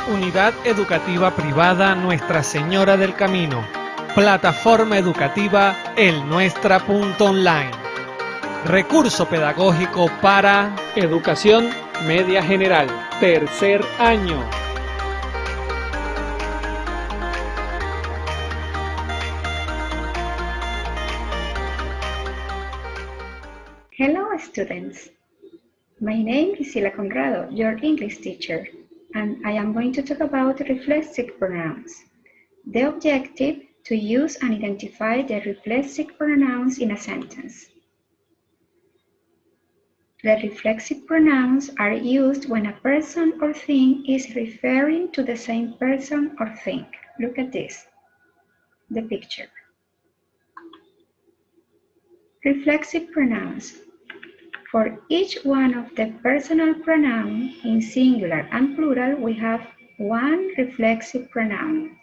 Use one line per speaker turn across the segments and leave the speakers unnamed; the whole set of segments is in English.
Unidad Educativa Privada Nuestra Señora del Camino. Plataforma educativa elnuestra.online. Recurso pedagógico para Educación Media General, tercer año.
Hello students, my name is Cila Conrado, your English teacher, and I am going to talk about reflexive pronouns. The objective to use and identify the reflexive pronouns in a sentence. The reflexive pronouns are used when a person or thing is referring to the same person or thing. Look at this, the picture. Reflexive pronouns. For each one of the personal pronouns in singular and plural, we have one reflexive pronoun.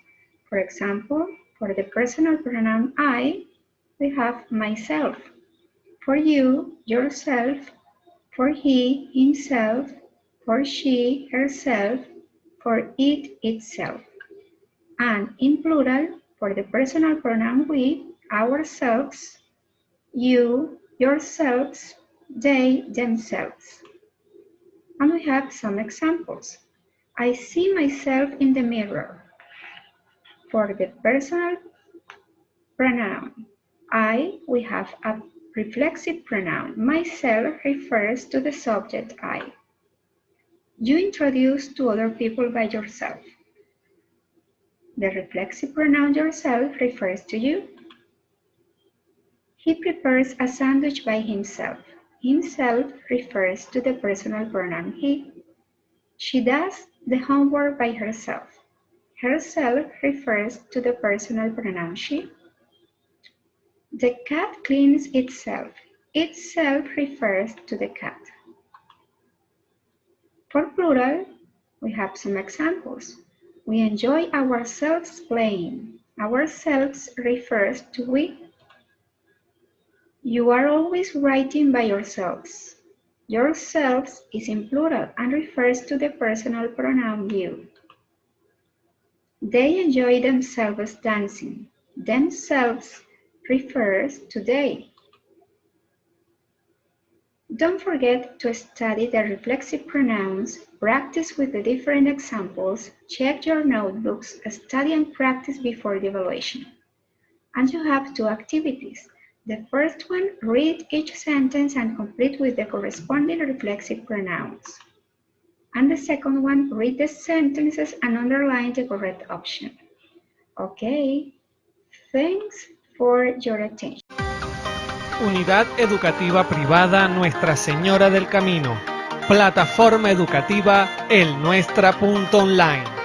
For example, for the personal pronoun I, we have myself. For you, yourself. For he, himself. For she, herself. For it, itself. And in plural, for the personal pronoun we, ourselves. You, yourselves. They, themselves. And we have some examples. I see myself in the mirror. For the personal pronoun I, we have a reflexive pronoun. Myself refers to the subject I. You introduce to other people by yourself. The reflexive pronoun yourself refers to you. He prepares a sandwich by himself. Himself refers to the personal pronoun he. She does the homework by herself. Herself refers to the personal pronoun she. The cat cleans itself. Itself refers to the cat. For plural, we have some examples. We enjoy ourselves playing. Ourselves refers to we. You are always writing by yourselves. Yourselves is in plural and refers to the personal pronoun you. They enjoy themselves dancing. Themselves refers to they. Don't forget to study the reflexive pronouns, practice with the different examples, check your notebooks, study and practice before the evaluation. And you have two activities. The first one, read each sentence and complete with the corresponding reflexive pronouns. And the second one, read the sentences and underline the correct option. Okay, thanks for your attention.
Unidad Educativa Privada Nuestra Señora del Camino. Plataforma educativa elnuestra.online.